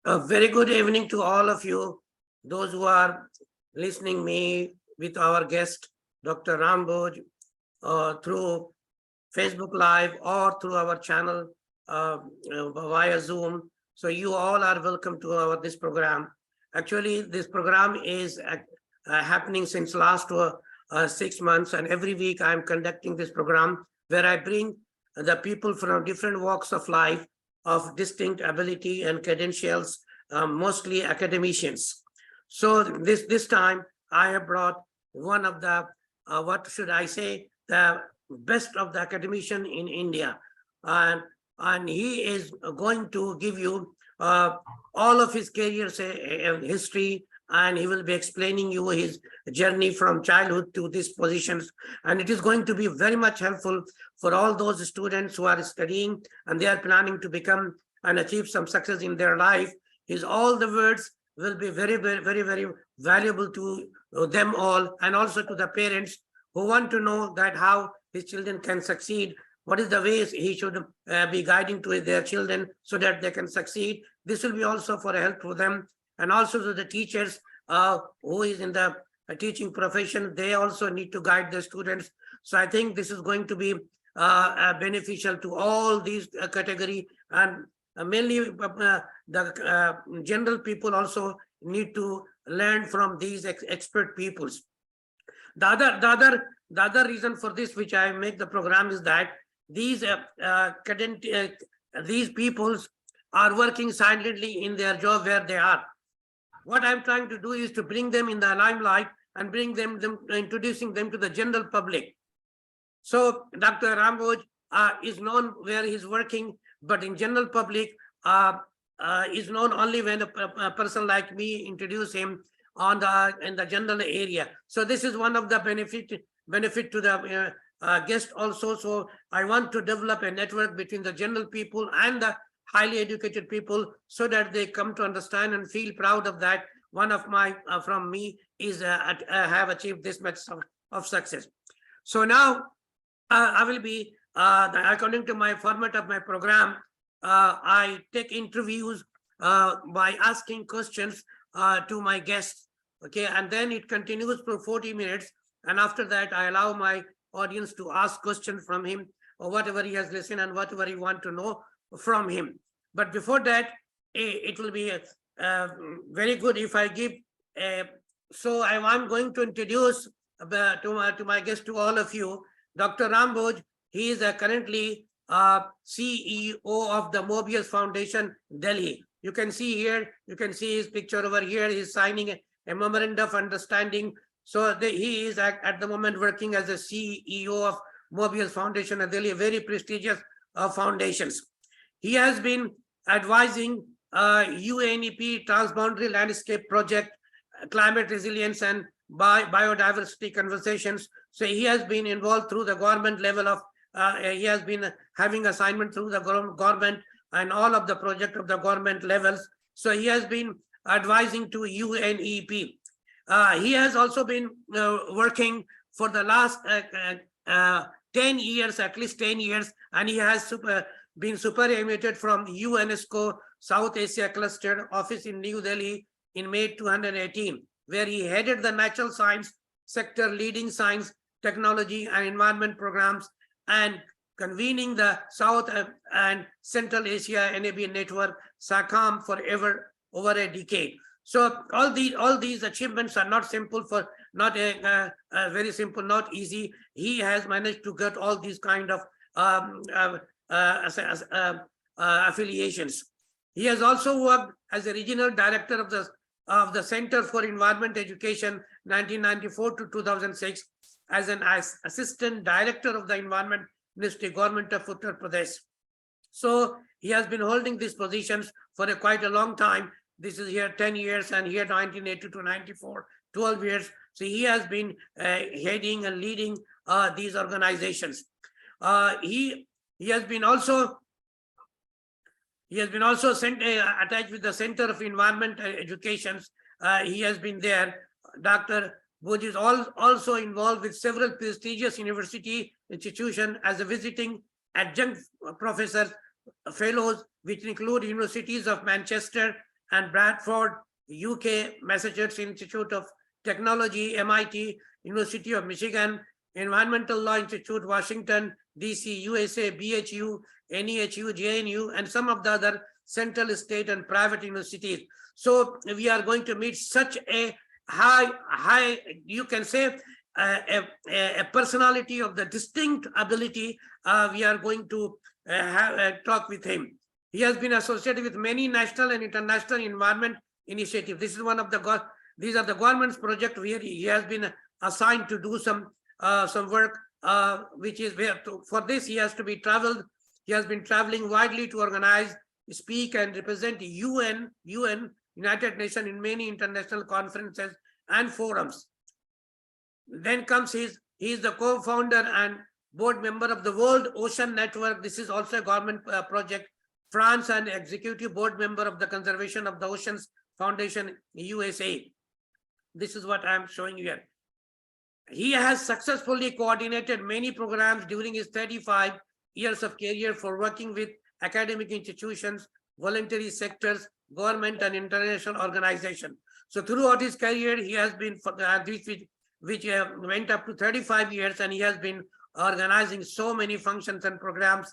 A very good evening to all of you, those who are listening me with our guest, Dr. Boojh, through Facebook Live or through our channel via Zoom. So you all are welcome to this program. Actually, this program is happening since last 6 months, and every week I'm conducting this program where I bring the people from different walks of life of distinct ability and credentials, mostly academicians. So this time I have brought one of the, what should I say, the best of the academician in India. And he is going to give you all of his career history, and he will be explaining you his journey from childhood to these positions. And it is going to be very much helpful for all those students who are studying and they are planning to become and achieve some success in their life. His all the words will be very, very, very, very valuable to them all, and also to the parents who want to know that how his children can succeed. What is the ways he should be guiding to their children so that they can succeed. This will be also for a help to them, and also to the teachers who is in the teaching profession. They also need to guide the students. So I think this is going to be beneficial to all these category, and mainly the general people also need to learn from these expert peoples. The other reason for this, which I make the program, is that these these peoples are working silently in their job where they are. What I'm trying to do is to bring them in the limelight and bring them introducing them to the general public. So Dr. Boojh is known where he's working, but in general public is known only when a person like me introduce him in the general area. So this is one of the benefit to the guest also. So I want to develop a network between the general people and the highly educated people, so that they come to understand and feel proud of that. One of my from me is have achieved this much of success. So now I will be according to my format of my program. I take interviews by asking questions to my guests. Okay, and then it continues for 40 minutes, and after that I allow my audience to ask questions from him, or whatever he has listened and whatever he want to know from him. But before that, it will be very good if I give. So I'm going to introduce to my guest, to all of you, Dr. Boojh. He is currently CEO of the Mobius Foundation, Delhi. You can see here, you can see his picture over here. He's signing a memorandum of understanding. So he is at the moment working as a CEO of Morbius Foundation in Delhi, a very prestigious foundations. He has been advising UNEP Transboundary Landscape Project, climate resilience and biodiversity conversations. So he has been involved through the government level of, he has been having assignment through the government and all of the project of the government levels. So he has been advising to UNEP. He has also been working for the last 10 years, at least 10 years, and he has been superannuated from UNESCO South Asia Cluster Office in New Delhi in May 2018, where he headed the natural science sector, leading science, technology, and environment programs, and convening the South and Central Asia NAB network, SACAM, for over a decade. So all these achievements are not simple, for not very simple, not easy. He has managed to get all these kind of affiliations. He has also worked as a regional director of the Center for Environment Education 1994 to 2006, as an assistant director of the Environment Ministry, Government of Uttar Pradesh. So he has been holding these positions for quite a long time. This is here 10 years, and here 1980 to 94, 12 years. So he has been heading and leading these organizations. He has been also attached with the Center of Environment Education. He has been there. Dr. Boojh is also involved with several prestigious university institutions as a visiting adjunct professor, fellows, which include universities of Manchester and Bradford, UK, Massachusetts Institute of Technology, MIT, University of Michigan, Environmental Law Institute, Washington, DC, USA, BHU, NEHU, JNU, and some of the other central, state, and private universities. So we are going to meet such a high, you can say, a personality of the distinct ability. We are going to talk with him. He has been associated with many national and international environment initiatives. This is one of the these are the government's project where he has been assigned to do some work, which is where for this he has to be traveled. He has been traveling widely to organize, speak, and represent UN, United Nations, in many international conferences and forums. Then comes he is the co-founder and board member of the World Ocean Network. This is also a government project. France, and executive board member of the Conservation of the Oceans Foundation, USA. This is what I'm showing you here. He has successfully coordinated many programs during his 35 years of career for working with academic institutions, voluntary sectors, government, and international organizations. So throughout his career, he has been, which went up to 35 years, and he has been organizing so many functions and programs,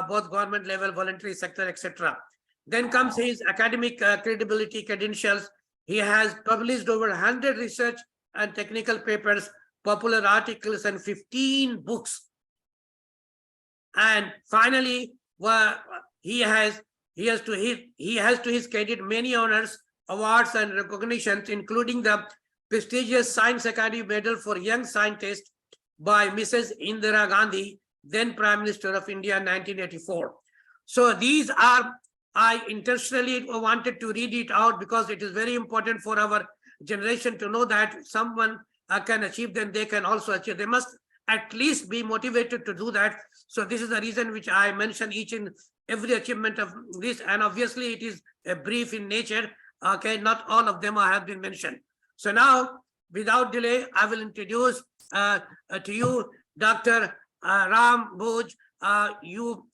both government level, voluntary sector, etc. Then comes his academic credibility, credentials. He has published over 100 research and technical papers, popular articles, and 15 books. And finally, he has to his credit many honors, awards, and recognitions, including the prestigious Science Academy Medal for Young Scientists by Mrs. Indira Gandhi, then Prime Minister of India, 1984. So these are, I intentionally wanted to read it out because it is very important for our generation to know that someone can achieve, then they can also achieve. They must at least be motivated to do that. So this is the reason which I mention each and every achievement of this. And obviously it is a brief in nature. Okay, not all of them have been mentioned. So now, without delay, I will introduce to you Dr. Boojh. You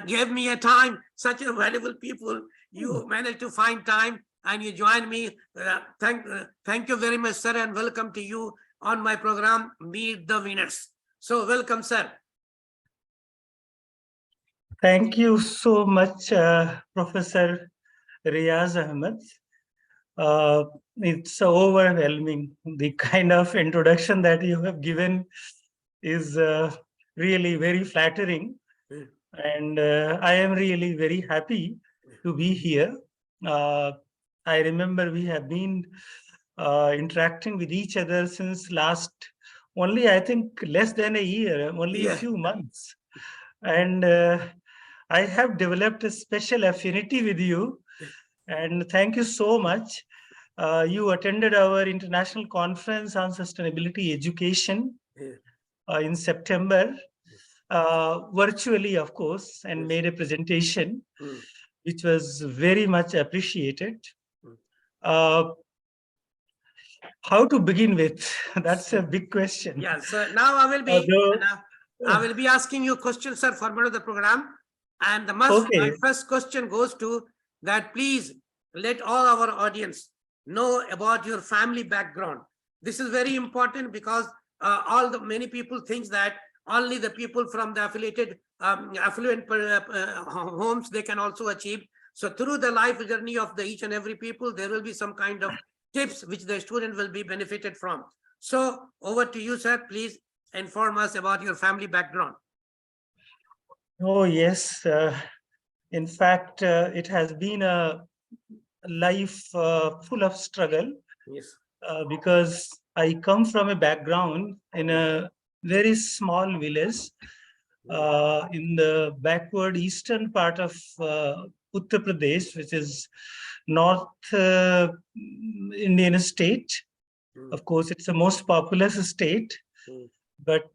gave me a time, such a valuable people. You managed to find time and you joined me. Thank you very much, sir, and welcome to you on my program, Meet the Winners. So welcome, sir. Thank you so much, Professor Reyaz Ahmad. It's overwhelming. The kind of introduction that you have given is really very flattering. And I am really very happy to be here. I remember we have been interacting with each other since last only, I think, less than a year, only a few months. And I have developed a special affinity with you. And thank you so much. You attended our international conference on sustainability education in September, virtually, of course, and made a presentation, which was very much appreciated. How to begin with? That's a big question. Yeah, so now I will be asking you questions, sir, format of the program. And my first question goes to that, please let all our audience know about your family background. This is very important because many people think that only the people from the affluent homes, they can also achieve. So through the life journey of each and every people, there will be some kind of tips which the student will be benefited from. So over to you, sir. Please inform us about your family background. Oh, yes. In fact, it has been a life full of struggle. Yes. Because I come from a background in a very small village in the backward eastern part of Uttar Pradesh, which is North Indian state. Of course, it's the most populous state. But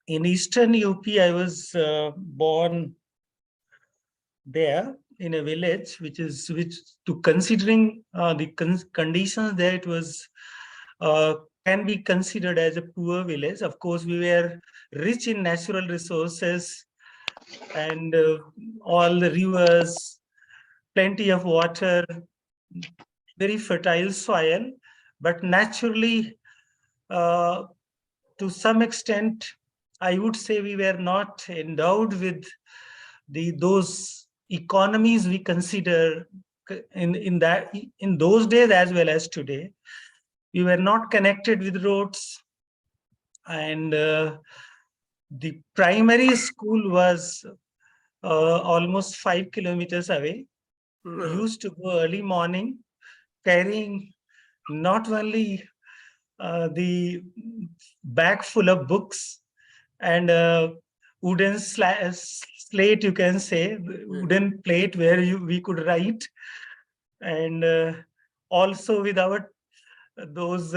in eastern UP, I was born there in a village, which to considering the conditions there, it was can be considered as a poor village. Of course, we were rich in natural resources and all the rivers, plenty of water, very fertile soil, but naturally, to some extent, I would say we were not endowed with those economies we consider in those days as well as today. We were not connected with roads, and the primary school was almost 5 kilometers away. Used to go early morning, carrying not only the bag full of books and wooden slate, you can say, wooden plate where we could write, and also without those,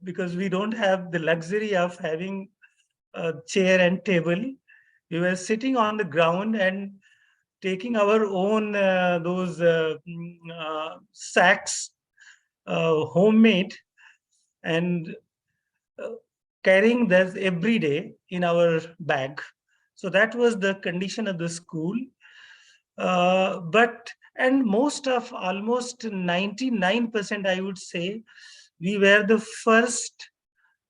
because we don't have the luxury of having a chair and table. We were sitting on the ground and taking our own those sacks, homemade, and carrying that every day in our bag. So that was the condition of the school. And almost 99%, I would say, we were the first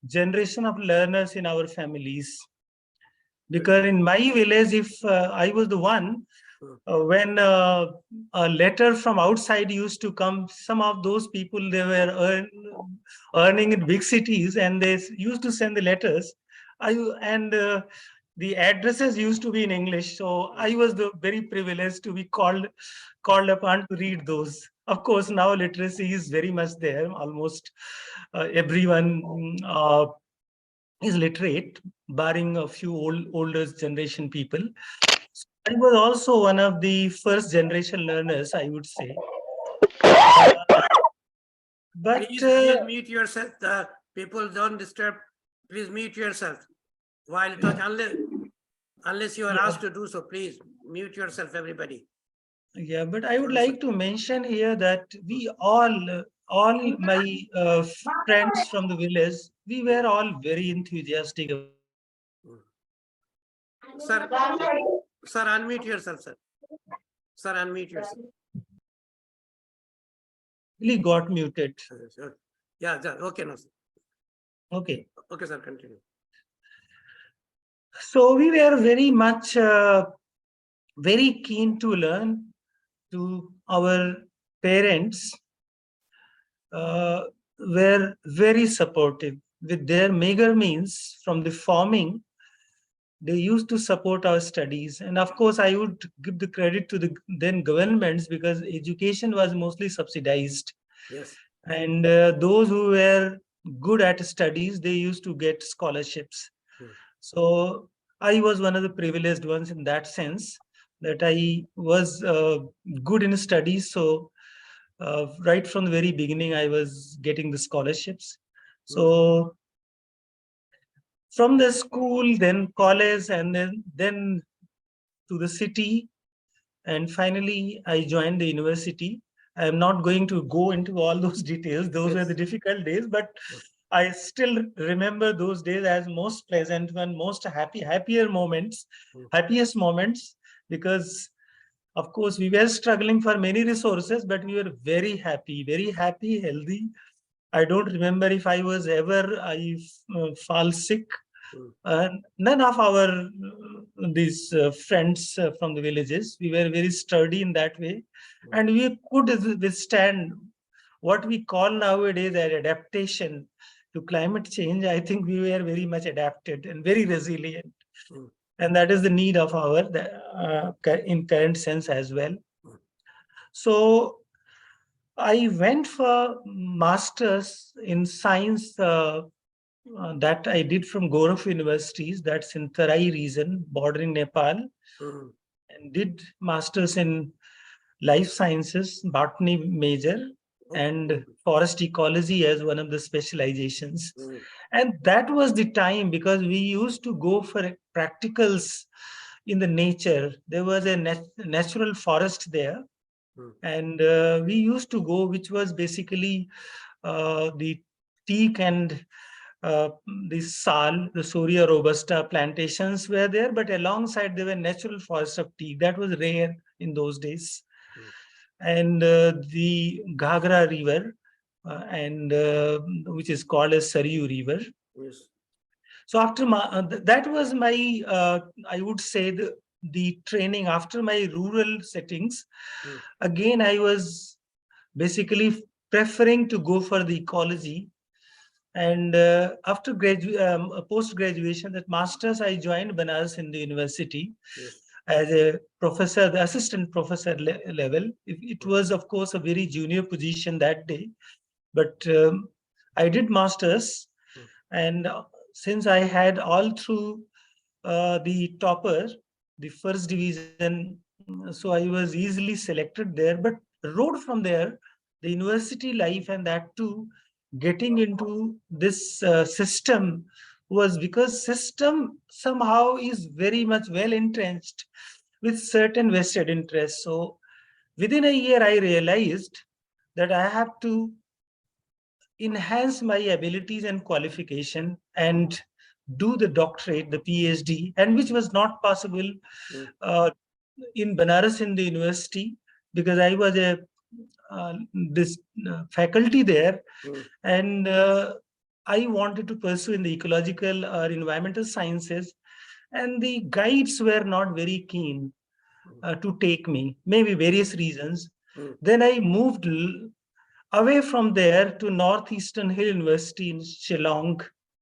generation of learners in our families. Because in my village, if I was the one, when a letter from outside used to come, some of those people, they were earning in big cities, and they used to send the letters. The addresses used to be in English, so I was the very privileged to be called upon to read those. Of course, now literacy is very much there. Almost everyone is literate, barring a few older generation people. I was also one of the first generation learners, I would say. But please mute yourself. People don't disturb. Please mute yourself while talking, unless you are asked to do so. Please mute yourself, everybody. Yeah, but I would like to mention here that we all my friends from the village, we were all very enthusiastic. Sir, unmute yourself, sir. Sir, unmute yourself. Really got muted. Yeah, okay, no, sir. Okay. Okay, sir, continue. So we were very much very keen to learn. To our parents were very supportive. With their meager means from the farming, they used to support our studies. And of course, I would give the credit to the then governments, because education was mostly subsidized. Yes. And those who were good at studies, they used to get scholarships. So I was one of the privileged ones in that sense, that I was good in studies. So right from the very beginning, I was getting the scholarships. So from the school, then college, and then to the city, and finally I joined the university. I am not going to go into all those details. Those were the difficult days, but I still remember those days as most pleasant and most happiest moments, because of course we were struggling for many resources, but we were very happy, healthy. I don't remember if I fall sick. None of our these friends from the villages, we were very sturdy in that way, and we could withstand what we call nowadays an adaptation to climate change. I think we were very much adapted and very resilient, and that is the need of our in current sense as well. So I went for masters in science. That I did from Gorakh Universities, that's in Tarai region, bordering Nepal, and did masters in life sciences, botany major, and forest ecology as one of the specializations. And that was the time, because we used to go for practicals in the nature. There was a natural forest there, and we used to go, which was basically the teak and the sal, the Soria robusta plantations were there, but alongside there were natural forests of teak. That was rare in those days. and the Ghagra River, and which is called as Saryu River. Yes. So after that was my, I would say, the training after my rural settings. Mm. Again, I was basically preferring to go for the ecology. And after post graduation, that masters, I joined Banaras Hindu University Yes. as a professor, the assistant professor level. It was, of course, a very junior position that day, but I did masters, Mm. and since I had all through the topper, the first division, so I was easily selected there. But road from there, the university life, and that too, getting into this system, was because system somehow is very much well entrenched with certain vested interests. So within a year, I realized that I have to enhance my abilities and qualification and do the doctorate, the PhD, and which was not possible Mm. uh, in Banaras in the university, because I was a uh, this faculty there, Mm. and I wanted to pursue in the ecological or environmental sciences, and the guides were not very keen to take me, maybe various reasons. Mm. Then I moved away from there to Northeastern Hill University in Shillong,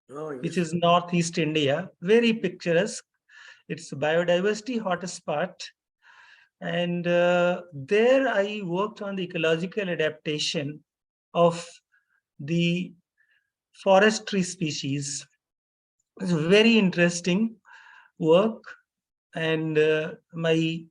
Oh, which yes. is Northeast India, very picturesque. It's a biodiversity hotspot. And there I worked on the ecological adaptation of the forestry species. It's very interesting work. And my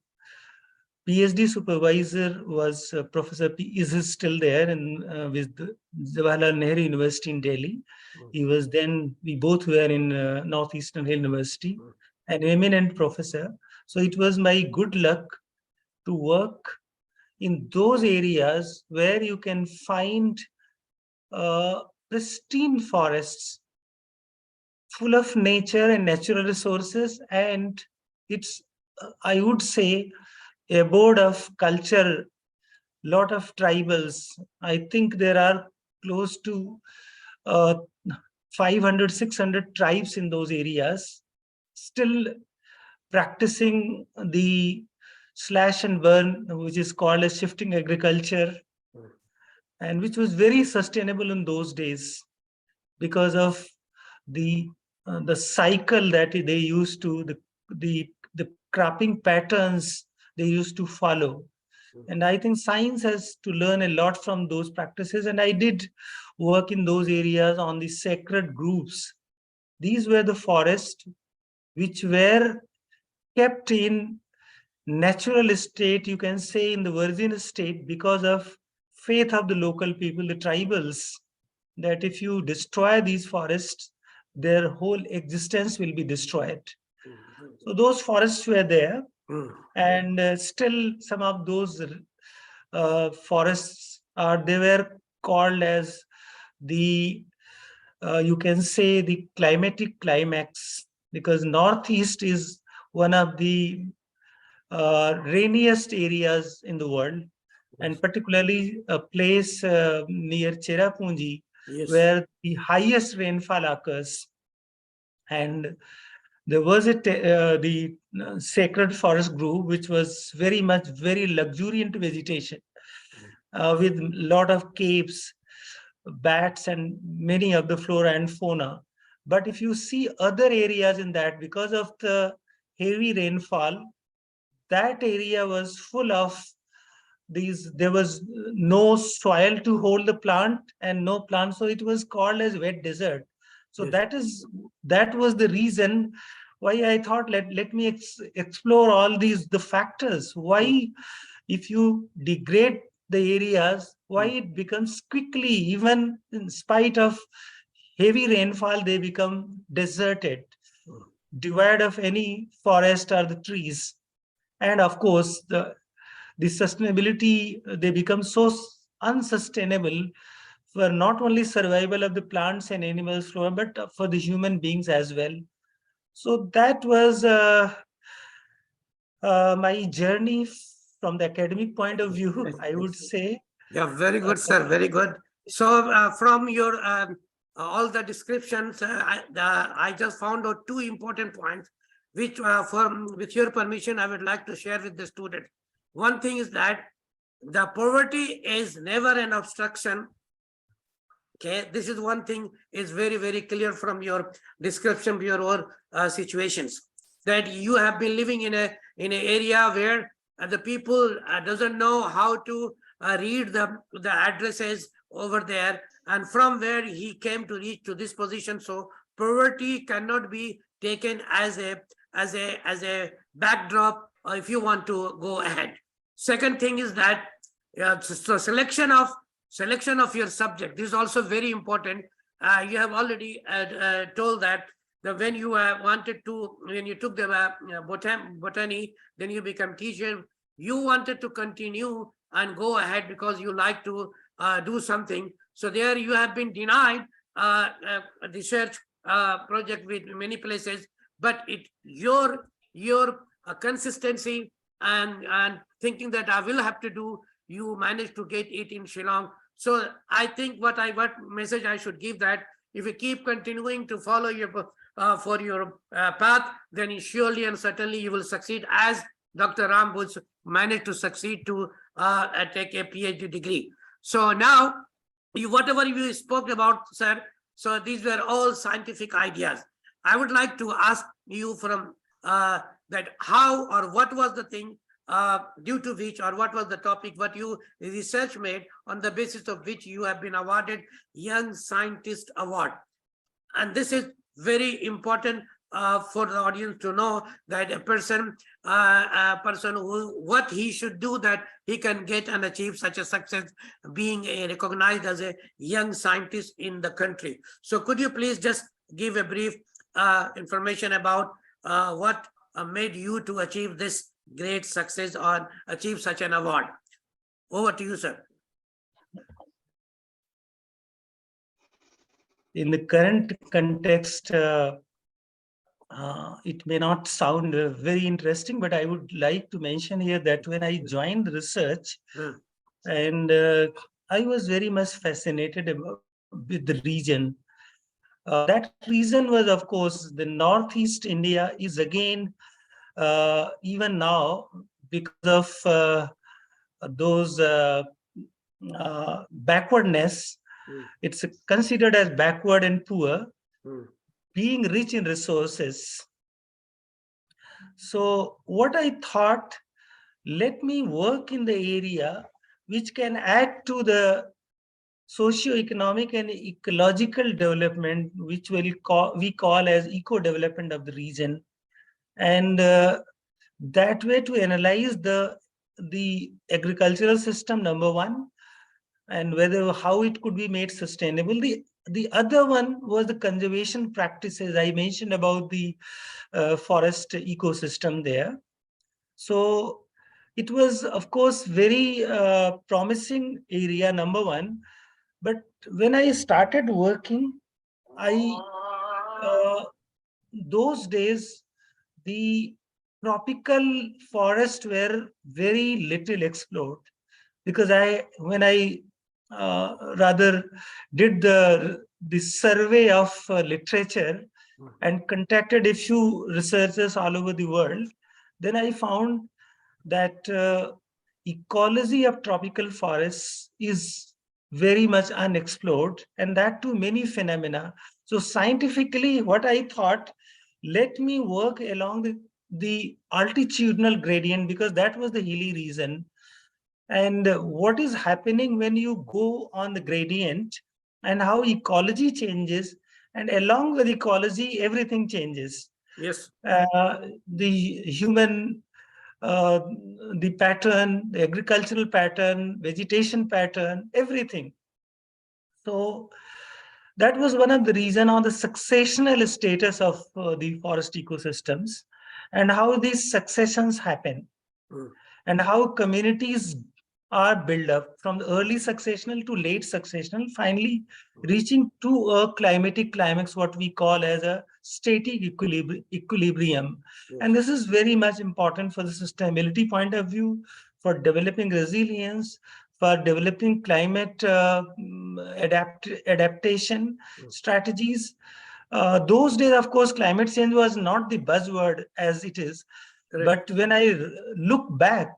PhD supervisor was Professor P. Is still there in with the Jawaharlal Nehru University in Delhi. Mm. He was then, we both were in Northeastern Hill University, Mm. an eminent professor. So it was my good luck to work in those areas where you can find pristine forests full of nature and natural resources. And it's, I would say, a abode of culture, lot of tribals. I think there are close to uh, 500, 600 tribes in those areas, still practicing the slash and burn, which is called as shifting agriculture, Mm. and which was very sustainable in those days because of the the cycle that they used to, the cropping patterns they used to follow. Mm. And I think science has to learn a lot from those practices. And I did work in those areas on the sacred groves. These were the forests which were kept in natural state, you can say in the virgin state, because of faith of the local people, the tribals, that if you destroy these forests, their whole existence will be destroyed. So those forests were there, Mm. and still some of those forests are, they were called as the you can say the climatic climax, because northeast is one of the rainiest areas in the world, Yes. and particularly a place near Cherrapunji Yes. where the highest rainfall occurs. And there was the sacred forest grove, which was very much very luxuriant vegetation with a lot of caves, bats, and many of the flora and fauna. But if you see other areas in that, because of the heavy rainfall, that area was full of these, there was no soil to hold the plant and no plant, so it was called as wet desert. So Yes. that was the reason why I thought, let me explore all these the factors Mm. why, if you degrade the areas, why Mm. it becomes quickly, even in spite of heavy rainfall, they become deserted, Mm. devoid of any forest or the trees. And of course the sustainability, they become so unsustainable for not only survival of the plants and animals flora, but for the human beings as well. So that was my journey from the academic point of view, I would say. Yeah, very good, sir. Very good. So from your all the descriptions, I just found out two important points, which with your permission, I would like to share with the student. One thing is that the poverty is never an obstruction. Okay, this is one thing is very, very clear from your description of your situations, that you have been living in a area where the people doesn't know how to read the addresses over there, and from where he came to reach to this position. So poverty cannot be taken as a backdrop if you want to go ahead. Second thing is that so selection of your subject, this is also very important. You have already told that when you wanted to, when you took the botany, then you become teacher, you wanted to continue and go ahead because you like to do something. So there you have been denied research project with many places, but your consistency and thinking that I will have to do, you managed to get it in Shillong. So I think what message I should give, that if you keep continuing to follow your for your path, then surely and certainly you will succeed, as Dr. Ram Boojh managed to succeed to take a PhD degree. So now, whatever you spoke about, sir, so these were all scientific ideas. I would like to ask you from that how or what was the thing due to which, or what was the topic, what you research made on the basis of which you have been awarded Young Scientist Award. And this is very important for the audience to know, that a person who, what he should do that he can get and achieve such a success, being recognized as a young scientist in the country. So could you please just give a brief information about what made you to achieve this great success or achieve such an award? Over to you, sir. In the current context, it may not sound very interesting, but I would like to mention here that when I joined research, and I was very much fascinated with the region. That reason was, of course, the Northeast India is again, even now, because of those backwardness, it's considered as backward and poor, being rich in resources. So what I thought, let me work in the area which can add to the socio-economic and ecological development, which we call as eco-development of the region. And that way to analyze the agricultural system, number one, and how it could be made sustainable. The other one was the conservation practices. I mentioned about the forest ecosystem there. So it was, of course, very promising area, number one. But when I started working, those days, the tropical forests were very little explored, because when I rather did the survey of literature and contacted a few researchers all over the world, then I found that ecology of tropical forests is very much unexplored, and that too many phenomena. So scientifically, what I thought, let me work along the altitudinal gradient, because that was the hilly region. And what is happening when you go on the gradient, and how ecology changes, and along with ecology, everything changes. Yes. The human, the pattern, the agricultural pattern, vegetation pattern, everything. So that was one of the reasons on the successional status of the forest ecosystems, and how these successions happen, and how communities are built up from the early successional to late successional, finally reaching to a climatic climax, what we call as a static equilibrium. And this is very much important for the sustainability point of view, for developing resilience, for developing climate adaptation strategies. Those days, of course, climate change was not the buzzword as it is. Correct. But when I look back,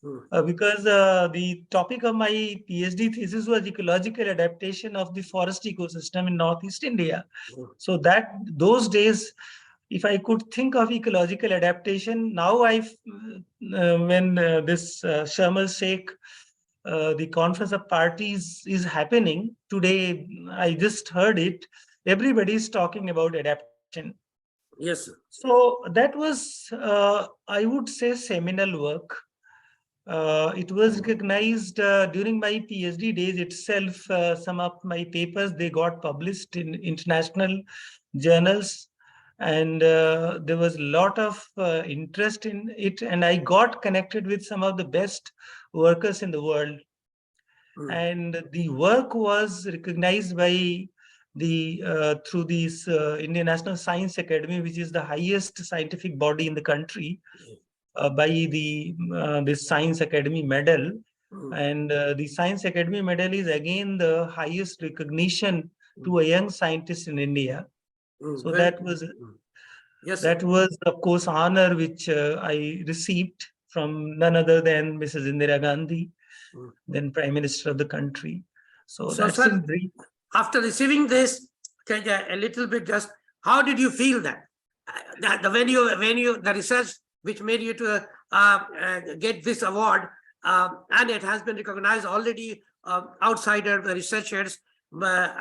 Hmm. because the topic of my PhD thesis was ecological adaptation of the forest ecosystem in Northeast India. Hmm. So that those days, if I could think of ecological adaptation, now when this Sharm el Sheikh, the conference of parties is happening today, I just heard it. Everybody is talking about adaptation. Yes, sir. So that was, I would say, seminal work. It was recognized during my PhD days itself. Some of my papers, they got published in international journals, and there was a lot of interest in it. And I got connected with some of the best workers in the world. Hmm. And the work was recognized by the through this Indian National Science Academy, which is the highest scientific body in the country, by the this Science Academy medal. Hmm. And the Science Academy medal is again the highest recognition to a young scientist in India. Hmm. So Very. Yes, sir. that was, of course, honor which I received from none other than Mrs. Indira Gandhi, Hmm. then Prime Minister of the country. So So, that's in sir, brief. after receiving this, can you a little bit just how did you feel that when you the research which made you to get this award, and it has been recognized already outsider the researchers.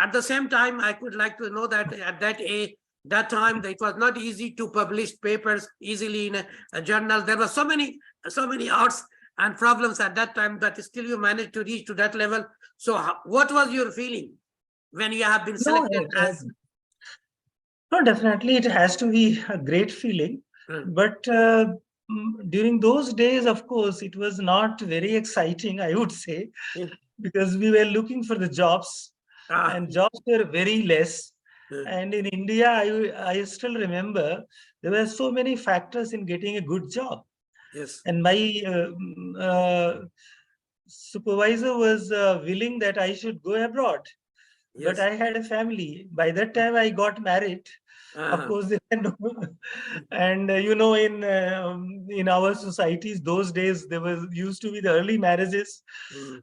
At the same time, I could like to know that at that time it was not easy to publish papers easily in a journal. There were so many odds and problems at that time, that still you managed to reach to that level. So what was your feeling when you have been No, selected as? no, definitely it has to be a great feeling. But during those days, of course, it was not very exciting, I would say, because we were looking for the jobs, and jobs were very less. And in India, I still remember there were so many factors in getting a good job. Yes. And my supervisor was willing that I should go abroad. But Yes. I had a family. By that time, I got married. Of course, there were no, and in our societies those days there was used to be the early marriages.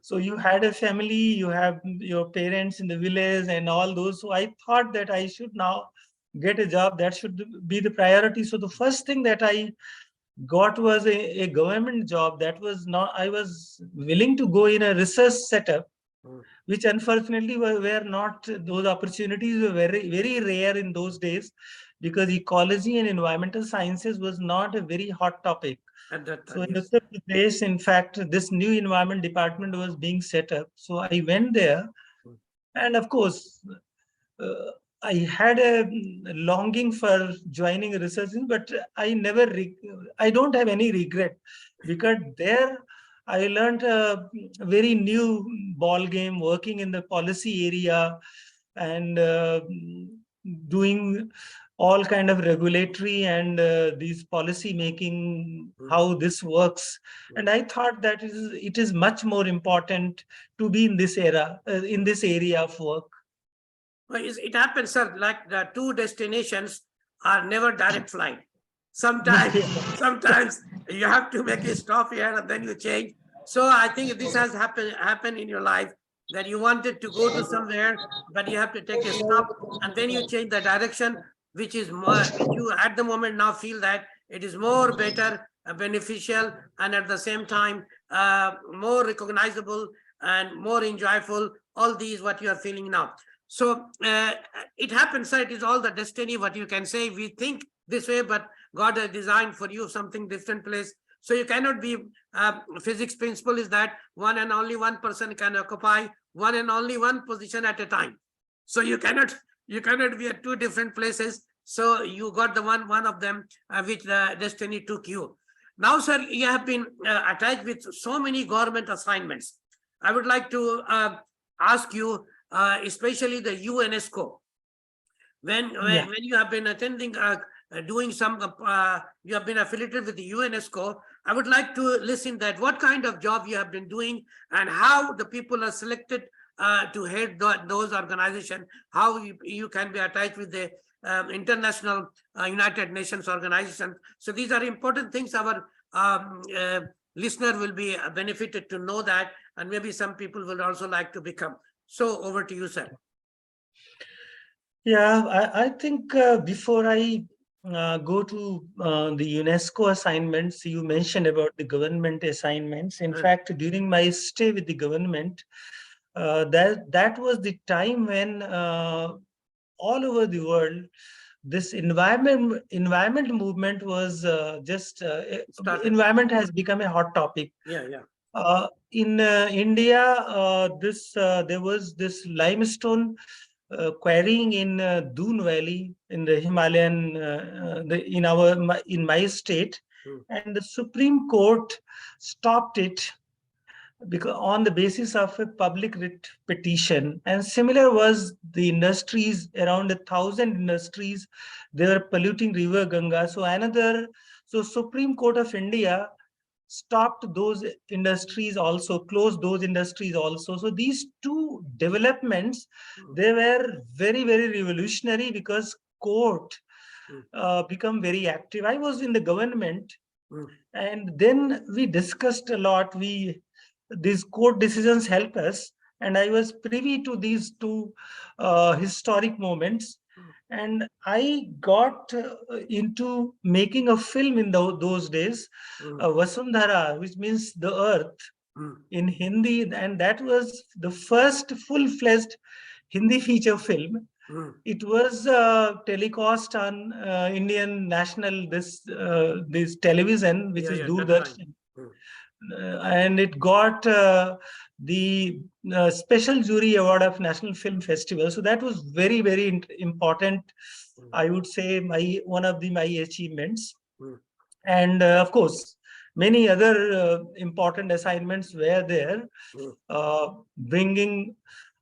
So you had a family, you have your parents in the village and all those. So I thought that I should now get a job. That should be the priority. So the first thing that I got was a government job. That was not. I was willing to go in a research setup, which unfortunately were not, those opportunities were very rare in those days, because ecology and environmental sciences was not a very hot topic. At that So time, in yes. Uttar Pradesh, in fact, this new environment department was being set up. So I went there, and of course, uh, I had a longing for joining research, but I don't have any regret, because there I learned a very new ball game, working in the policy area, and doing all kind of regulatory and these policy making, how this works. And I thought that it is much more important to be in this in this area of work. Well, it happens, sir, like the two destinations are never direct flight. Sometimes you have to make a stop here and then you change. So I think this has happened in your life, that you wanted to go to somewhere, but you have to take a stop and then you change the direction, which is more, which you at the moment now feel that it is more better, beneficial, and at the same time more recognizable and more enjoyable. All these what you are feeling now. So it happens, sir. It is all the destiny. What you can say, we think this way, but God has designed for you something different place. So you cannot be, physics principle is that one and only one person can occupy one and only one position at a time. So you cannot be at two different places. So you got the one of them which the destiny took you. Now, sir, you have been attached with so many government assignments. I would like to ask you, especially the UNESCO. When you have been attending, doing some, you have been affiliated with the UNESCO. I would like to listen that what kind of job you have been doing and how the people are selected to head those organizations, how you can be attached with the international United Nations organization. So these are important things our listener will be benefited to know that, and maybe some people will also like to become. So over to you, sir. Yeah, I think before I go to the UNESCO assignments, you mentioned about the government assignments. In fact, during my stay with the government, that was the time when all over the world, this environment movement was environment has become a hot topic. In India, there was this limestone quarrying in Doon Valley in the Himalayan, in my state, and the Supreme Court stopped it because on the basis of a public writ petition. And similar was the industries, around 1,000 industries, they were polluting river Ganga. So Supreme Court of India stopped those industries also, closed those industries also. So these two developments, they were very, very revolutionary because court become very active. I was in the government, and then we discussed a lot. These court decisions help us, and I was privy to these two historic moments, and I got into making a film in those days, Vasundhara, which means the earth in Hindi, and that was the first full-fledged Hindi feature film. It was telecast on Indian national this television, which is Doordarshan. And it got the special jury award of National Film Festival. So that was very, very important. I would say one of my achievements. And of course, many other important assignments were there, bringing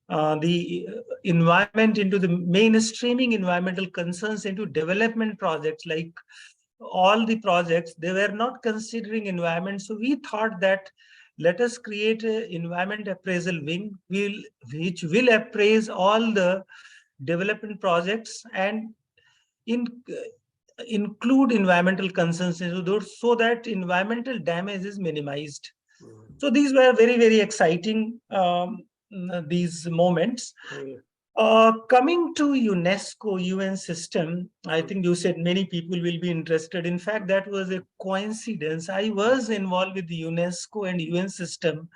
the environment into the mainstreaming environmental concerns into development projects. Like all the projects, they were not considering environment. So we thought that let us create an environment appraisal wing which will appraise all the development projects and include environmental concerns into those, so that environmental damage is minimized. So these were very, very exciting these moments. Coming to UNESCO, UN system, I think you said many people will be interested. In fact, that was a coincidence. I was involved with the UNESCO and UN system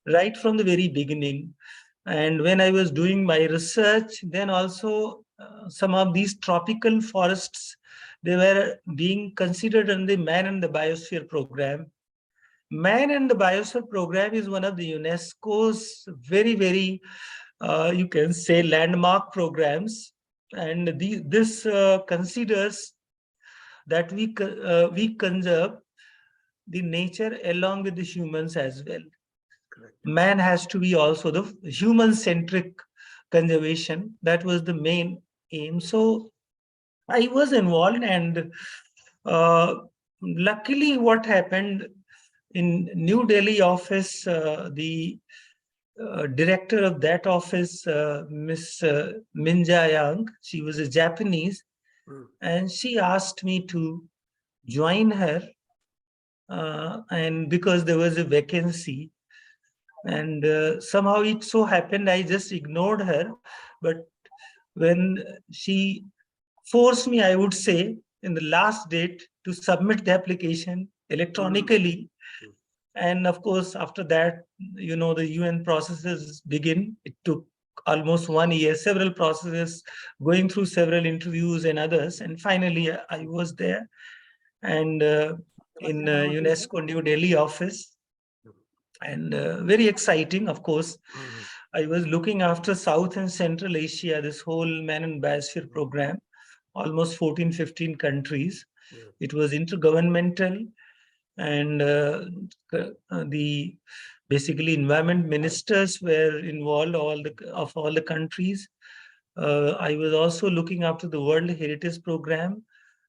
right from the very beginning. And when I was doing my research, then also some of these tropical forests, they were being considered in the Man and the Biosphere program. Man and the Biosphere program is one of the UNESCO's very, very you can say landmark programs, and this considers that we conserve the nature along with the humans as well. Correct. Man has to be also the human-centric conservation. That was the main aim. So I was involved, and luckily what happened in New Delhi office, the director of that office, Miss Minja Yang, she was a Japanese, and she asked me to join her, and because there was a vacancy, and somehow it so happened I just ignored her. But when she forced me, I would say, in the last date to submit the application electronically, and of course, after that, the UN processes begin. It took almost 1 year, several processes, going through several interviews and others. And finally, I was there, and in UNESCO New Delhi office. And very exciting, of course. I was looking after South and Central Asia, this whole Man and Biosphere program, almost 14, 15 countries. It was intergovernmental. And the basically environment ministers were involved, of all the countries. I was also looking after the World Heritage Program,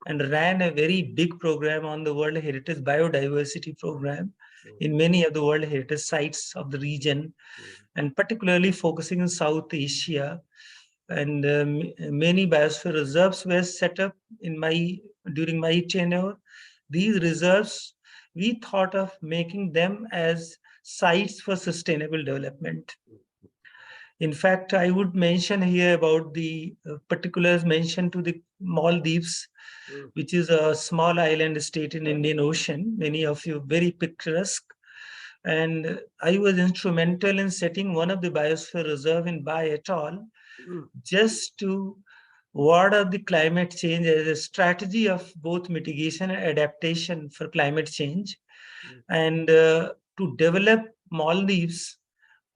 and ran a very big program on the World Heritage Biodiversity Program in many of the World Heritage sites of the region, and particularly focusing in South Asia. And many biosphere reserves were set up during my tenure. These reserves, we thought of making them as sites for sustainable development. In fact, I would mention here about the particulars mentioned to the Maldives, which is a small island state in Indian Ocean. Many of you very picturesque. And I was instrumental in setting one of the biosphere reserve in Bai Atoll, just to ward off the climate change as a strategy of both mitigation and adaptation for climate change, and to develop Maldives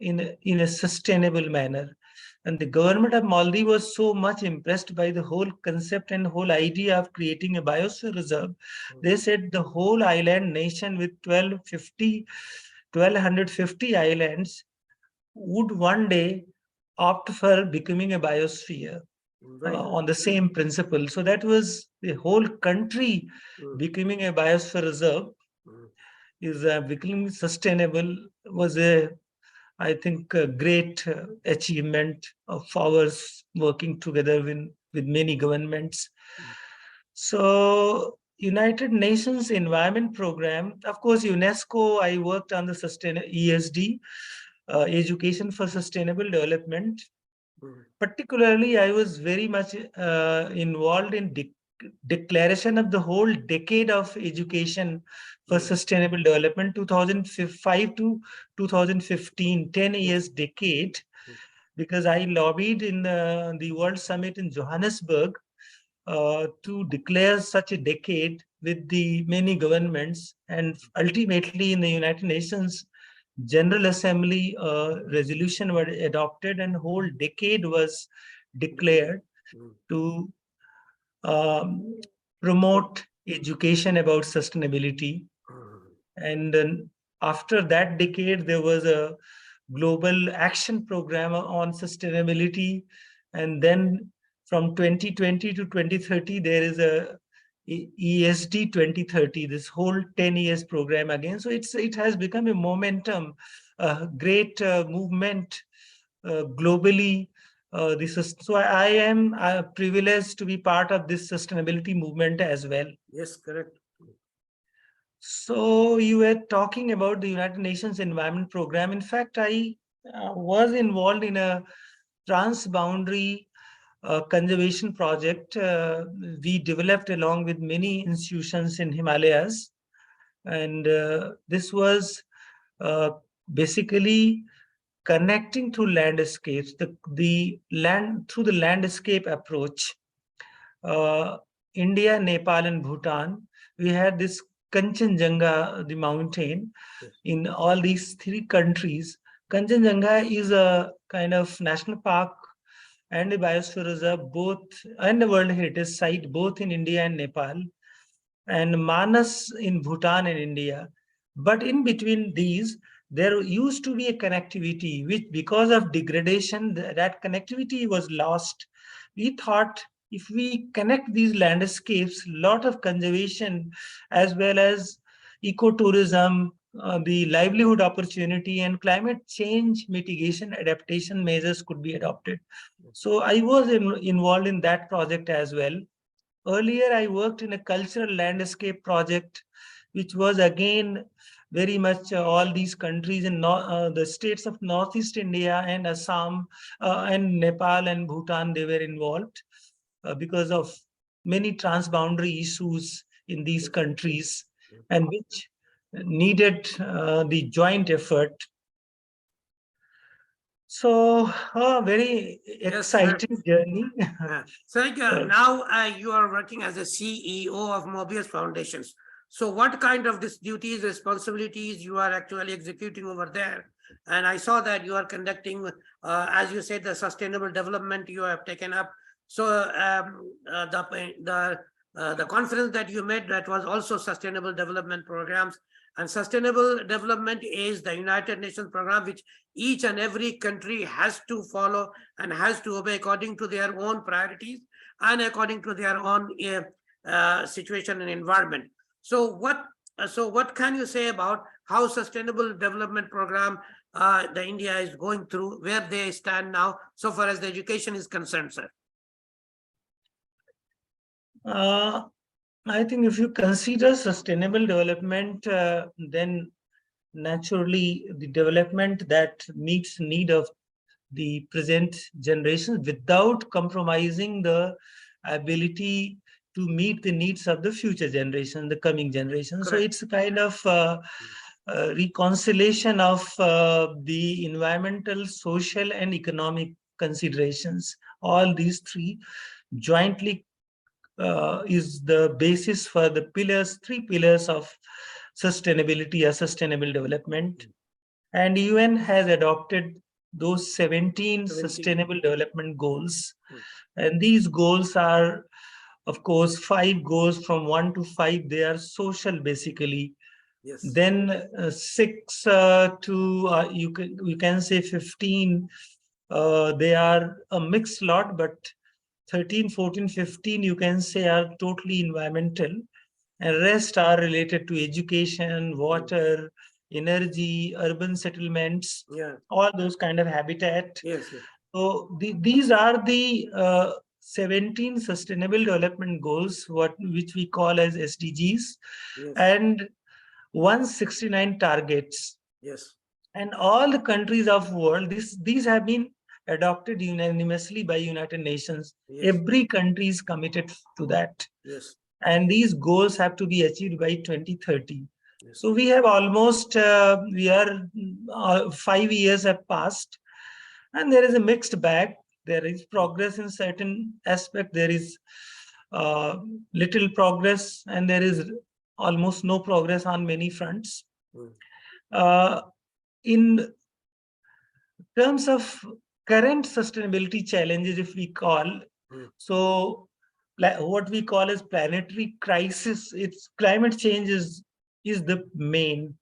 in a sustainable manner. And the government of Maldives was so much impressed by the whole concept and whole idea of creating a biosphere reserve. They said the whole island nation with 1,250 islands would one day opt for becoming a biosphere on the same principle. So that was the whole country becoming a biosphere reserve is becoming sustainable was I think a great achievement of ours working together with many governments. So United Nations Environment Program, of course, UNESCO, I worked on the ESD, Education for Sustainable Development. Particularly, I was very much involved in declaration of the whole decade of education for sustainable development, 2005 to 2015, 10 years decade, because I lobbied in the World Summit in Johannesburg to declare such a decade with the many governments, and ultimately in the United Nations General Assembly resolution were adopted and whole decade was declared to promote education about sustainability. And then after that decade, there was a global action program on sustainability. And then from 2020 to 2030, there is a ESD 2030, this whole 10 years program again. So it has become a momentum, a great movement globally. So I am privileged to be part of this sustainability movement as well. Yes, correct. So you were talking about the United Nations Environment Program. In fact, I was involved in a transboundary conservation project we developed along with many institutions in Himalayas. And this was basically connecting to landscapes, the land through the landscape approach. India, Nepal, and Bhutan, we had this Kanchenjunga, the mountain, in all these three countries. Kanchenjunga is a kind of national park and a biosphere reserve, both, and a World Heritage Site, both in India and Nepal, and Manas in Bhutan and India. But in between these, there used to be a connectivity, which because of degradation, that connectivity was lost. We thought if we connect these landscapes, lot of conservation as well as ecotourism, the livelihood opportunity and climate change mitigation adaptation measures could be adopted. So I was involved in that project as well. Earlier, I worked in a cultural landscape project, which was again very much all these countries in the states of Northeast India and Assam and Nepal and Bhutan, they were involved because of many transboundary issues in these countries, and which needed the joint effort. So, very exciting journey. So now you are working as a CEO of Morbius Foundations. So what kind of these duties, responsibilities you are actually executing over there? And I saw that you are conducting, as you said, the sustainable development you have taken up. So the conference that you made, that was also sustainable development programs. And sustainable development is the United Nations program, which each and every country has to follow and has to obey according to their own priorities and according to their own situation and environment. So what can you say about how sustainable development program the India is going through, where they stand now, so far as the education is concerned, sir? I think if you consider sustainable development, then naturally the development that meets need of the present generation without compromising the ability to meet the needs of the future generation, the coming generation. Correct. So it's a kind of reconciliation of the environmental, social, and economic considerations. All these three jointly is the basis for the three pillars of sustainability or sustainable development. And UN has adopted those 17 sustainable development goals. And these goals are, of course, 5 goals from 1 to 5. They are social, basically. Yes. Then 6 to you can say 15. They are a mixed lot, but 13, 14, 15, you can say, are totally environmental, and rest are related to education, water, energy, urban settlements, all those kind of habitat. Yes. So these are the 17 sustainable development goals, which we call as SDGs, and 169 targets. Yes. And all the countries of the world, these have been adopted unanimously by United Nations. Every country is committed to that. Yes. And these goals have to be achieved by 2030. So we have almost, 5 years have passed, and there is a mixed bag. There is progress in certain aspect. There is little progress, and there is almost no progress on many fronts. In terms of current sustainability challenges, if we call, so what we call as planetary crisis, it's climate change is the main.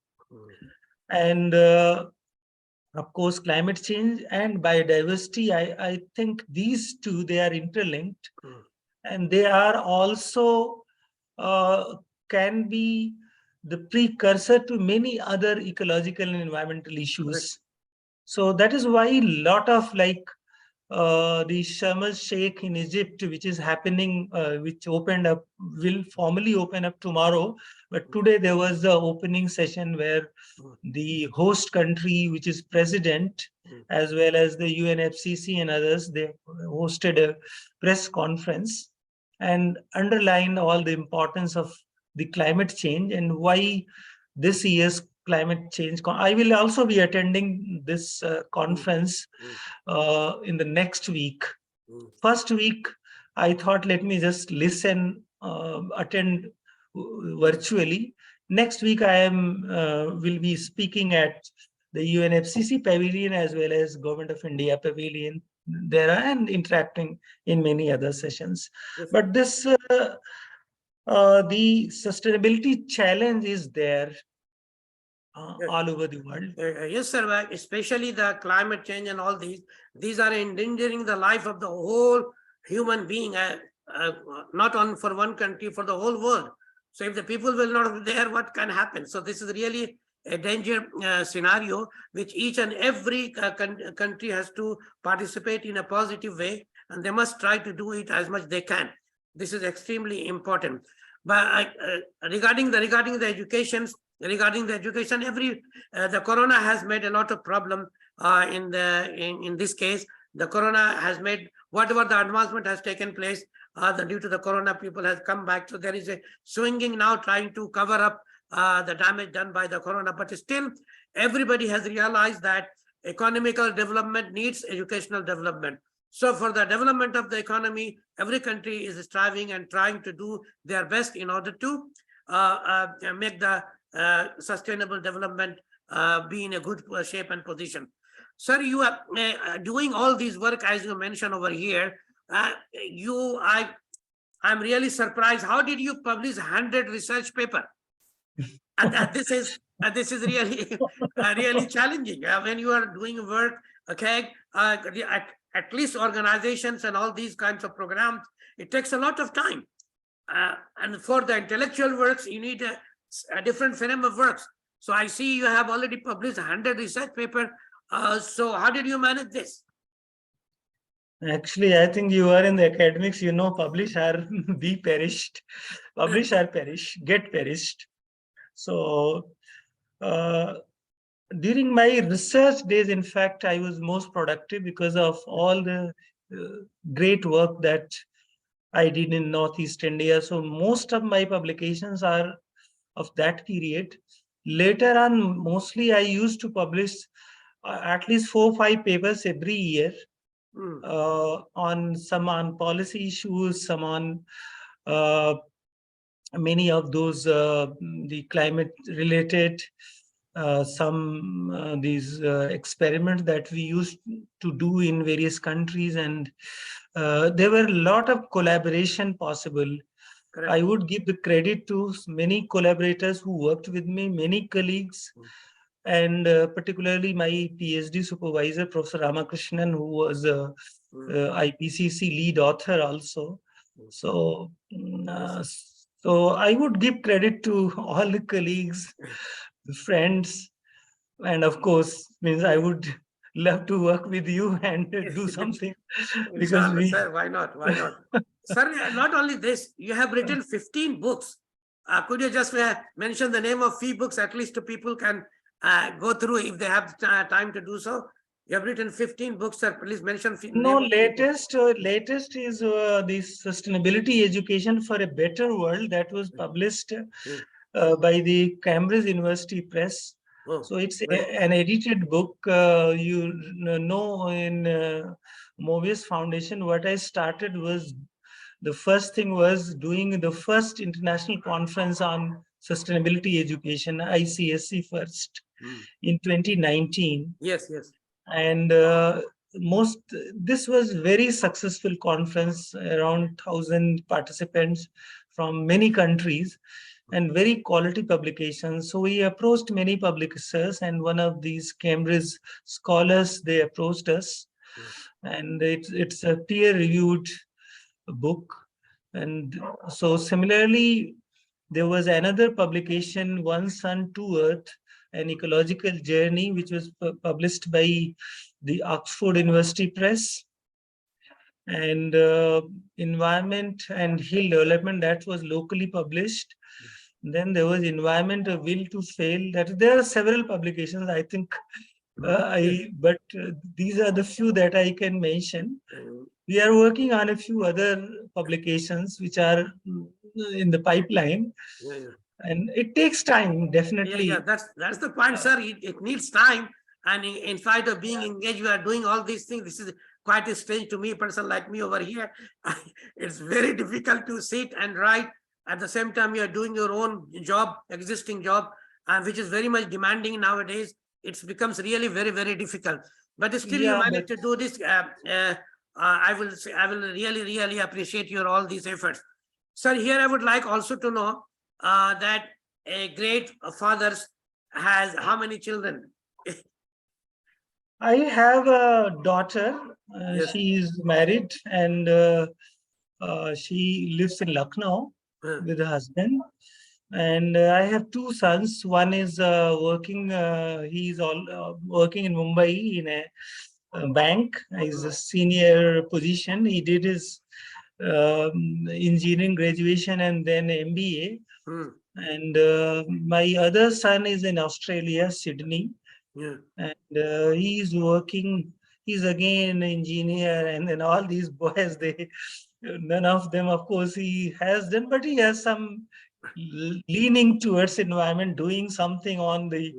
And of course, climate change and biodiversity, I think these two, they are interlinked. And they are also can be the precursor to many other ecological and environmental issues. Correct. So that is why a lot of the Sharm el-Sheikh in Egypt, which is happening, which will formally open up tomorrow. But today there was the opening session where the host country, which is president, as well as the UNFCCC and others, they hosted a press conference and underlined all the importance of the climate change and why this year's climate change. I will also be attending this conference in the next week. First week, I thought, let me just listen, attend virtually. Next week, I will be speaking at the UNFCCC pavilion as well as Government of India pavilion there, and interacting in many other sessions. But this, the sustainability challenge is there all over the world. Yes, sir. Especially the climate change and all these are endangering the life of the whole human being, not on for one country, for the whole world. So if the people will not be there, what can happen? So this is really a danger scenario, which each and every country has to participate in a positive way, and they must try to do it as much they can. This is extremely important. But regarding the education, the corona has made a lot of problem in this case. The corona has made whatever the advancement has taken place, due to the corona, people has come back. So there is a swinging now, trying to cover up the damage done by the corona. But still, everybody has realized that economical development needs educational development. So for the development of the economy, every country is striving and trying to do their best in order to make the sustainable development be in a good shape and position. Sir, you are doing all this work, as you mentioned over here. I'm really surprised. How did you publish 100 research paper? And this is really really challenging when you are doing work. Okay, at least organizations and all these kinds of programs, it takes a lot of time. And for the intellectual works, you need a different frame of works. So I see you have already published 100 research papers. So how did you manage this? Actually, I think you are in the academics, publish or be perished, publish or perish, get perished. So during my research days, in fact, I was most productive because of all the great work that I did in Northeast India. So most of my publications are of that period. Later on, mostly I used to publish at least 4 or 5 papers every year. On some on policy issues, some on many of those the climate related, some these experiments that we used to do in various countries, and there were a lot of collaboration possible. Correct. I would give the credit to many collaborators who worked with me, many colleagues, and particularly my PhD supervisor, Professor Ramakrishnan, who was IPCC lead author also. So, so I would give credit to all the colleagues, the friends, and of course, means I would love to work with you and do something because Inshallah, sir, why not? Why not? Sir, not only this, you have written 15 books. Could you just mention the name of few books, at least people can go through if they have time to do so? You have written 15 books, sir. Please mention. No, latest is the Sustainability Education for a Better World that was published by the Cambridge University Press. So it's an edited book. You know, in Mobius Foundation, what I started was, the first thing was doing the first international conference on sustainability education, ICSC first, in 2019. Yes, yes. And this was very successful conference, around 1,000 participants from many countries and very quality publications. So we approached many publishers, and one of these Cambridge scholars, they approached us, and it's a peer-reviewed book. And so similarly, there was another publication, One Sun, Two Earth, an ecological journey, which was published by the Oxford University Press, and Environment and Hill Development, that was locally published. Then there was Environment, A Will to Fail. That there are several publications, I think. But these are the few that I can mention. We are working on a few other publications which are in the pipeline. And it takes time, definitely. Yeah, that's the point, sir. It needs time. And in spite of being engaged, you are doing all these things. This is quite strange to me, a person like me over here. It's very difficult to sit and write. At the same time, you are doing your own job, existing job, which is very much demanding nowadays. It becomes really very, very difficult. But still, you manage to do this. I will really, really appreciate your all these efforts. Sir, here I would like also to know that a great father has how many children? I have a daughter. Yes. She is married, and she lives in Lucknow with her husband. And I have two sons. One is working. He's working in Mumbai in a bank. He's a senior position. He did his engineering graduation and then MBA. And my other son is in Australia, Sydney. And he's working. He's again an engineer, and then all these boys, none of them, of course, he has them, but he has some leaning towards environment, doing something on the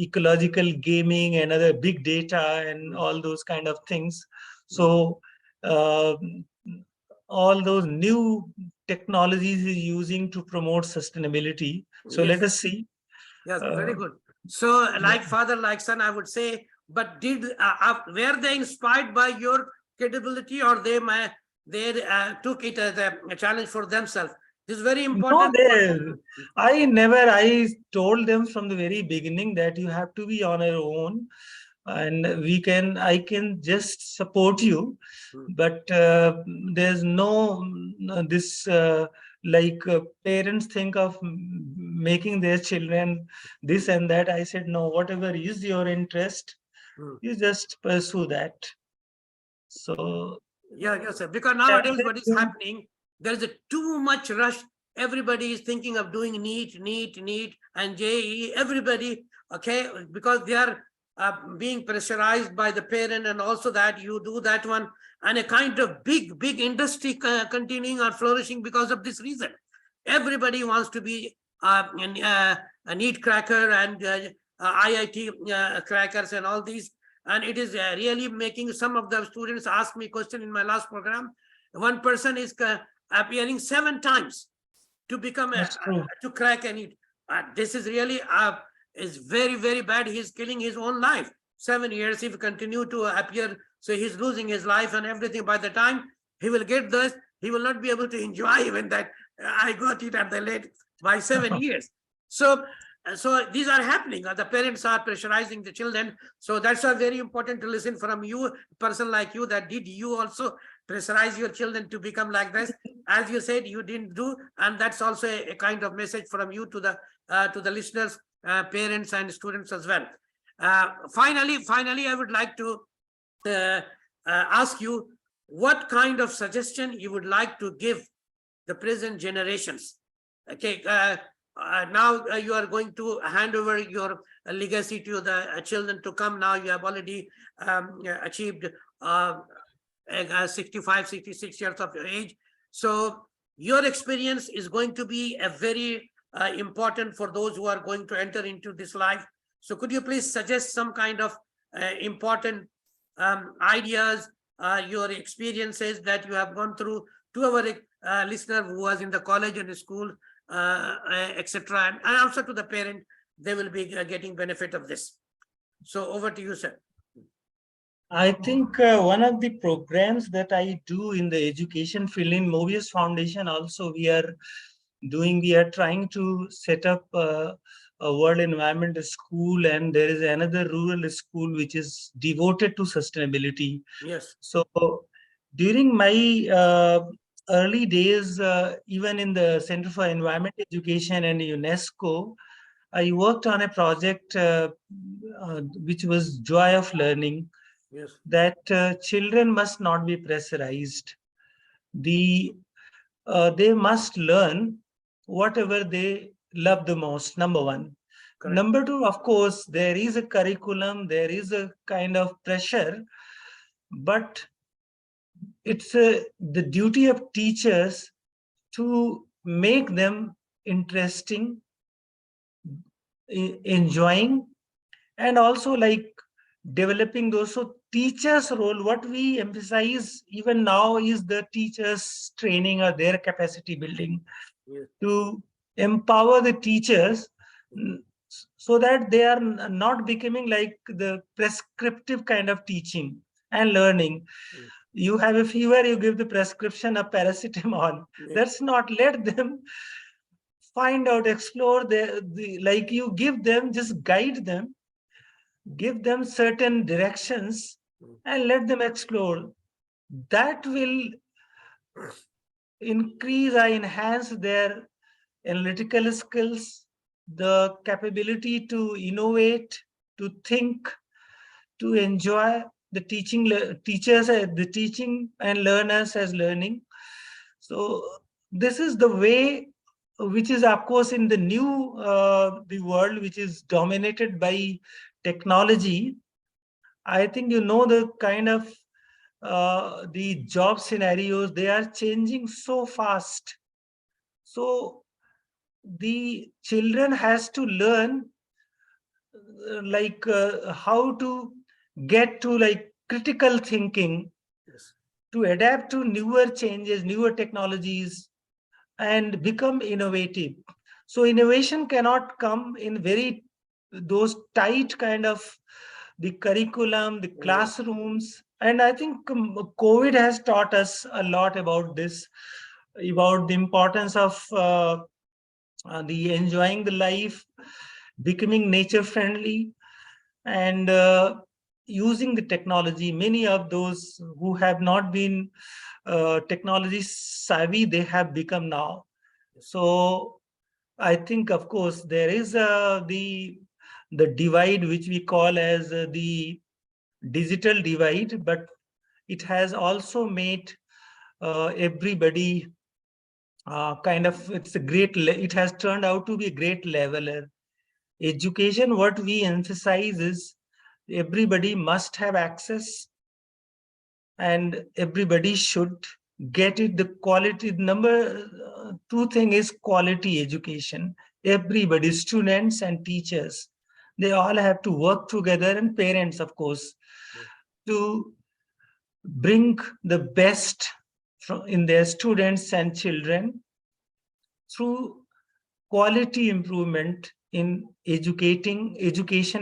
ecological gaming and other big data and all those kind of things. So all those new technologies is using to promote sustainability. So let us see. Yes, very good. So like father, like son, I would say, but were they inspired by your credibility, or they took it as a challenge for themselves? This is very important. No, I told them from the very beginning that you have to be on your own. and I can just support you, but there's this parents think of making their children this and that. I said, no, whatever is your interest, you just pursue that. So yes, sir. Because nowadays what is happening, there is a too much rush. Everybody is thinking of doing NEET, and JEE. Everybody, okay, because they are being pressurized by the parent, and also that you do that one, and a kind of big industry continuing or flourishing because of this reason. Everybody wants to be a NEET cracker and IIT crackers and all these. And it is really making some of the students ask me question in my last program. One person is appearing 7 times to become to crack and eat. This is really is very bad. He's killing his own life. 7 years if he continue to appear, so he's losing his life and everything. By the time he will get this, he will not be able to enjoy even that I got it at the late by 7 years. So these are happening. The parents are pressurizing the children. So that's why very important to listen from you, a person like you, that did you also pressurize your children to become like this? As you said, you didn't do, and that's also a kind of message from you to the listeners, parents and students as well. Finally, I would like to ask you what kind of suggestion you would like to give the present generations. Okay. Now you are going to hand over your legacy to the children to come. Now you have already achieved 65, 66 years of your age. So your experience is going to be a very important for those who are going to enter into this life. So could you please suggest some kind of important ideas, your experiences that you have gone through to our listener who was in the college and the school, etc., and also to the parent, they will be getting benefit of this. So over to you, sir. I think one of the programs that I do in the education field in Mobius Foundation also we are trying to set up a world environment school, and there is another rural school which is devoted to sustainability. Yes. So during my early days, even in the Center for Environment Education and UNESCO, I worked on a project which was Joy of Learning. Yes. That children must not be pressurized. They must learn whatever they love the most, number one. Correct. Number two, of course, there is a curriculum, there is a kind of pressure, but it's the duty of teachers to make them interesting, enjoying, and also like developing those. So teachers' role, what we emphasize even now is the teachers' training or their capacity building. Yes. To empower the teachers so that they are not becoming like the prescriptive kind of teaching and learning. Yes. You have a fever, you give the prescription of paracetamol. Yes. That's not, let them find out, explore like you give them, just guide them, give them certain directions and let them explore. That will increase or enhance their analytical skills, the capability to innovate, to think, to enjoy the teaching, teachers, the teaching and learners as learning. So this is the way, which is of course in the new the world which is dominated by technology. I think the kind of the job scenarios, they are changing so fast. So the children has to learn how to get to like critical thinking. Yes. To adapt to newer changes, newer technologies, and become innovative. So innovation cannot come in those tight kind of the curriculum, the classrooms. And I think COVID has taught us a lot about this, about the importance of the enjoying the life, becoming nature friendly, and using the technology. Many of those who have not been technology savvy, they have become now. So I think, of course, there is the divide which we call as the digital divide, but it has also made everybody it has turned out to be a great leveler. Education, what we emphasize is everybody must have access and everybody should get it. The quality, number two thing is quality education. Everybody, students and teachers, they all have to work together, and parents, of course, to bring the best in their students and children through quality improvement in education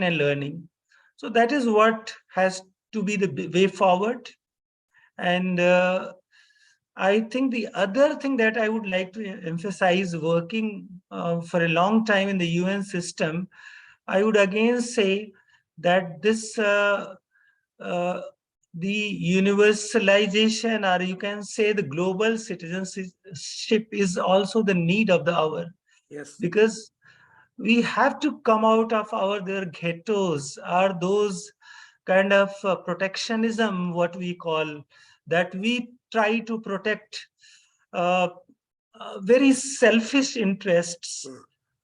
and learning. So that is what has to be the way forward. And I think the other thing that I would like to emphasize, working for a long time in the UN system, I would again say that this the universalization, or you can say the global citizenship, is also the need of the hour. Yes. Because we have to come out of their ghettos, or those kind of protectionism, what we call, that we try to protect very selfish interests,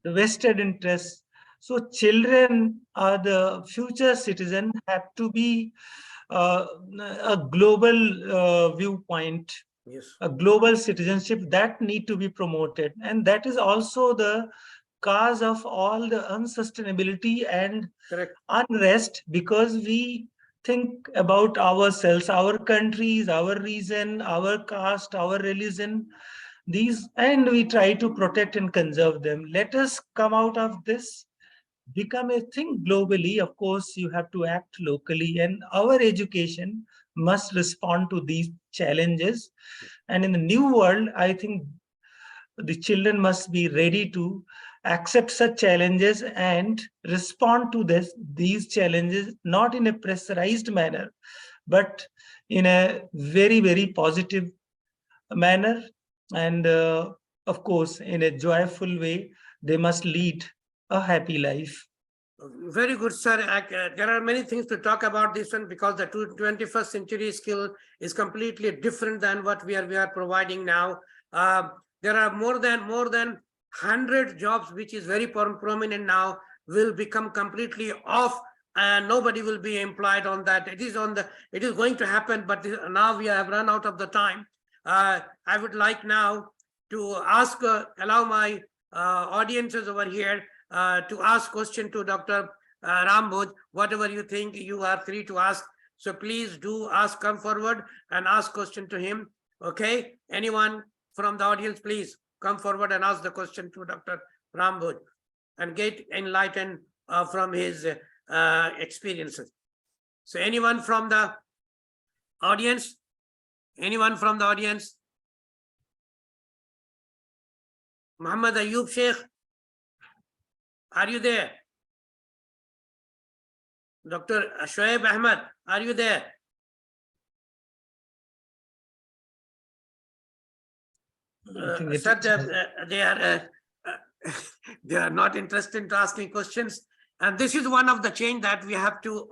the vested interests. So children are the future citizen, have to be a global viewpoint, Yes. a global citizenship that need to be promoted. And that is also the cause of all the unsustainability and Correct. unrest, because we think about ourselves, our countries, our region, our caste, our religion, these, and we try to protect and conserve them. Let us come out of this, become a thing globally. Of course, you have to act locally, and our education must respond to these challenges. And in the new world, I think the children must be ready to accept such challenges and respond to these challenges, not in a pressurized manner, but in a very, very positive manner. And of course, in a joyful way, they must lead a happy life. Very good, sir. There are many things to talk about this one, because the 21st century skill is completely different than what we are providing now. There are more than 100 jobs which is very prominent now, will become completely off, and nobody will be employed on that. It is going to happen, but now we have run out of the time. I would like now to ask, allow my audiences over here to ask question to Dr. Boojh. Whatever you think, you are free to ask. So please do ask, come forward and ask question to him. Okay, anyone from the audience, please come forward and ask the question to Dr. Boojh and get enlightened from his experiences. So anyone from the audience? Anyone from the audience? Muhammad Ayub Sheikh, are you there? Dr. Shoaib Ahmad, are you there? Sir, they are not interested in asking questions, and this is one of the change that we have to.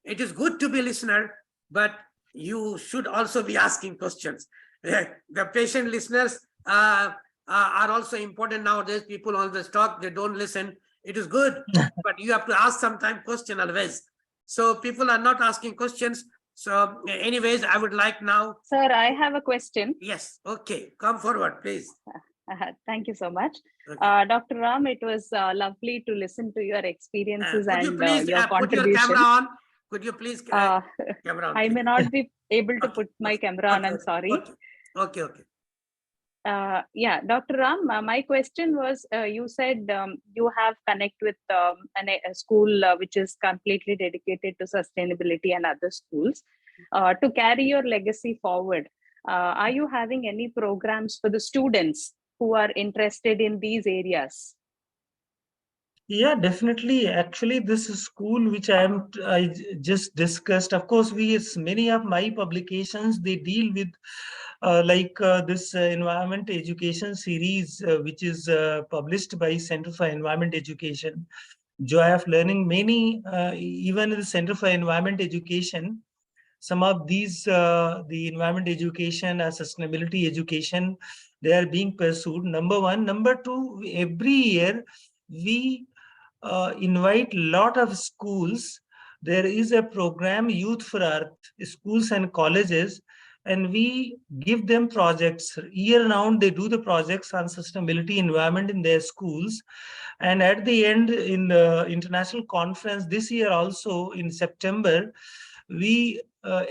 It is good to be listener, but you should also be asking questions. The patient listeners are also important nowadays. People always talk, they don't listen. It is good, but you have to ask sometime question always. So people are not asking questions. So anyways, I would like now. Sir, I have a question. Yes, okay, come forward, please. Thank you so much. Okay. Dr. Ram, it was lovely to listen to your experiences Could and you please your put your contribution. camera on? Could you please camera on? I may not be able to Okay, put my camera on, I'm sorry. Okay. Yeah, Dr. Ram, my question was, you said you have connect with a school which is completely dedicated to sustainability and other schools to carry your legacy forward. Are you having any programs for the students who are interested in these areas? Yeah, definitely. Actually, this school which I just discussed, of course, many of my publications, they deal with this environment education series, which is published by Center for Environment Education, Joy of Learning. Many, even in the Center for Environment Education, some of these, the environment education or sustainability education, they are being pursued. Number one. Number two, every year we invite lot of schools. There is a program, Youth for Earth, schools and colleges, and we give them projects. Year round, they do the projects on sustainability environment in their schools. And at the end, in the international conference this year also in September, we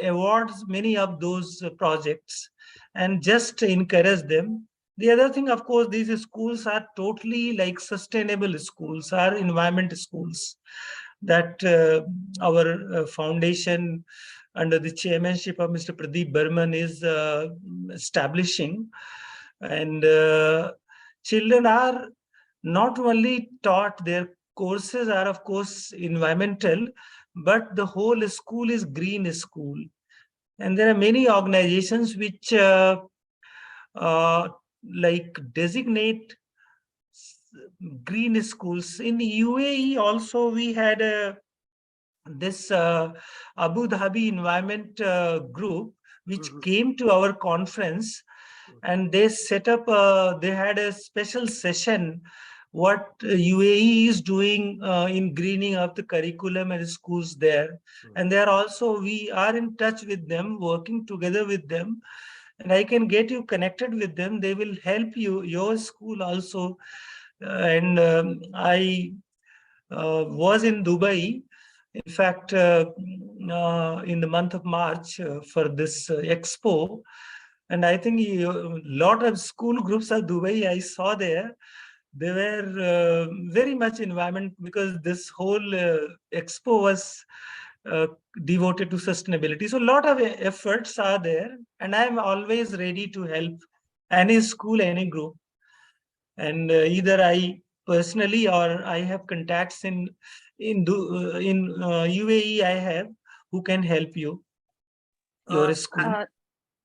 award many of those projects and just encourage them. The other thing, of course, these schools are totally like sustainable schools, are environment schools that our foundation under the chairmanship of Mr. Pradeep Burman is establishing. And children are not only taught, their courses are, of course, environmental, but the whole school is green school. And there are many organizations which uh, like designate green schools. In the UAE also, we had this Abu Dhabi Environment Group, which came to our conference, and they set up, they had a special session what UAE is doing in greening up the curriculum and schools there. And they are also, we are in touch with them, working together with them, and I can get you connected with them. They will help you, your school also. And I was in Dubai, in fact, in the month of March for this expo. And I think a lot of school groups of Dubai I saw there, they were very much environment, because this whole expo was devoted to sustainability. So a lot of efforts are there, and I'm always ready to help any school, any group. And either I personally or I have contacts in UAE. I have who can help you, your school.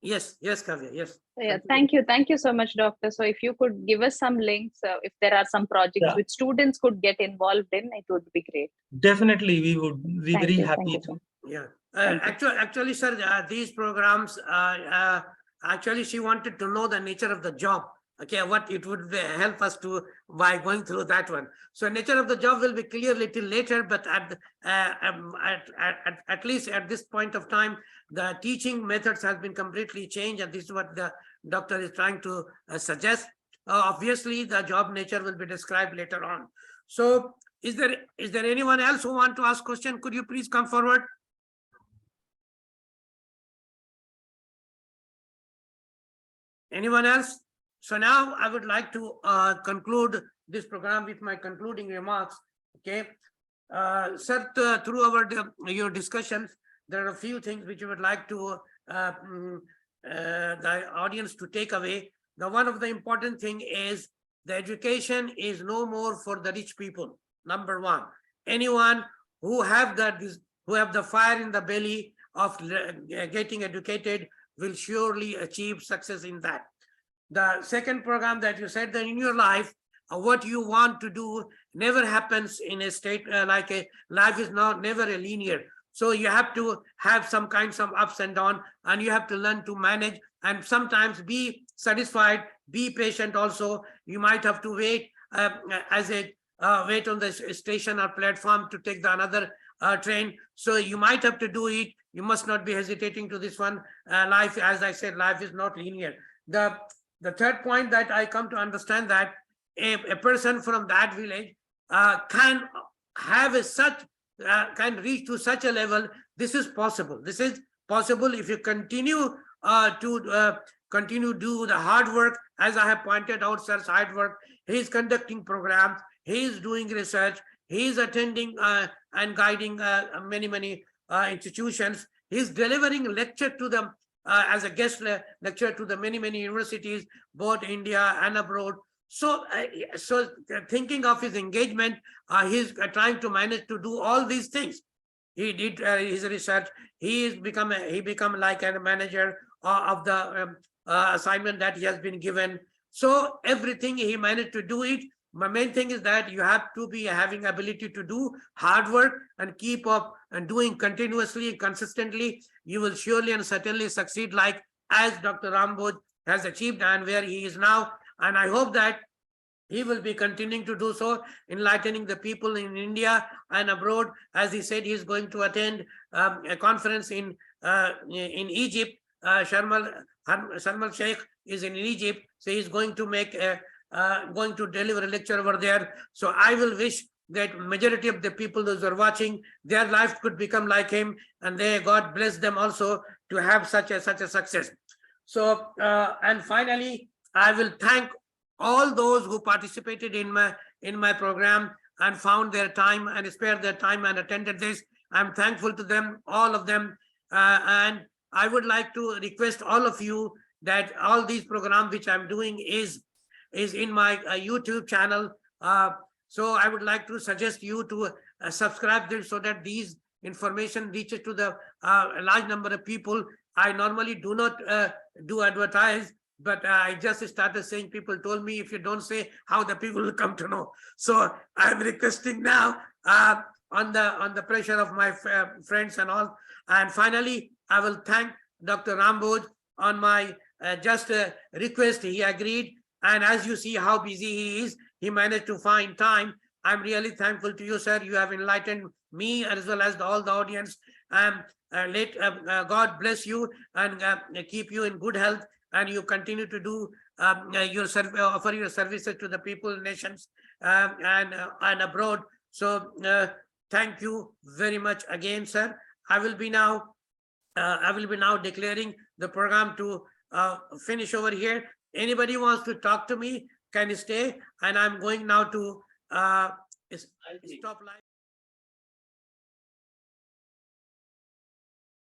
Yes, Kavya, yes. Yeah, thank you so much, Doctor. So if you could give us some links, if there are some projects which students could get involved in, it would be great. Definitely, we would be very happy to. Yeah, actually, sir, these programs, actually, she wanted to know the nature of the job. Okay, what it would help us to by going through that one. So nature of the job will be clear little later, but at least at this point of time, the teaching methods has been completely changed, and this is what the doctor is trying to suggest. Obviously, the job nature will be described later on. So is there anyone else who want to ask question? Could you please come forward? Anyone else? So now I would like to conclude this program with my concluding remarks. Okay, sir, through your discussions, there are a few things which you would like to the audience to take away. The one of the important thing is the education is no more for the rich people. Number one, anyone who have the fire in the belly of getting educated will surely achieve success in that. The second program that you said that in your life, what you want to do never happens in a state like a life is never a linear. So you have to have some kinds of ups and downs, and you have to learn to manage and sometimes be satisfied, be patient also. You might have to wait wait on the station or platform to take the another train. So you might have to do it. You must not be hesitating to this one. Life, as I said, life is not linear. The third point that I come to understand that a person from that village can have can reach to such a level. This is possible. This is possible if you continue to do the hard work. As I have pointed out, sir's hard work. He is conducting programs. He is doing research. He is attending and guiding many institutions. He is delivering lecture to them as a guest lecturer to the many universities, both India and abroad. So, thinking of his engagement, he's trying to manage to do all these things. He did his research. He become like a manager of the assignment that he has been given. So everything he managed to do it. My main thing is that you have to be having ability to do hard work and keep up and doing continuously, consistently. You will surely and certainly succeed, like as Dr. Boojh has achieved and where he is now. And I hope that he will be continuing to do so, enlightening the people in India and abroad. As he said, he is going to attend a conference in Egypt. Sharm Sheikh is in Egypt, so he's going to going to deliver a lecture over there. So I will wish that majority of the people those who are watching, their life could become like him, and God bless them also to have such a success. So and finally, I will thank all those who participated in my program and found their time and spared their time and attended this. I'm thankful to them, all of them, and I would like to request all of you that all these programs which I'm doing is in my YouTube channel. So I would like to suggest you to subscribe them so that these information reaches to the large number of people. I normally do not do advertise, but I just started saying, people told me, if you don't say, how the people will come to know. So I'm requesting now on the pressure of my friends and all. And finally, I will thank Dr. Boojh on my just request. He agreed. And as you see how busy he is, he managed to find time. I'm really thankful to you, sir. You have enlightened me as well as all the audience. Let God bless you and keep you in good health, and you continue to do offer your services to the people, nations, and abroad. So thank you very much again, sir. I will be now declaring the program to finish over here. Anybody wants to talk to me can stay, and I'm going now to stop live.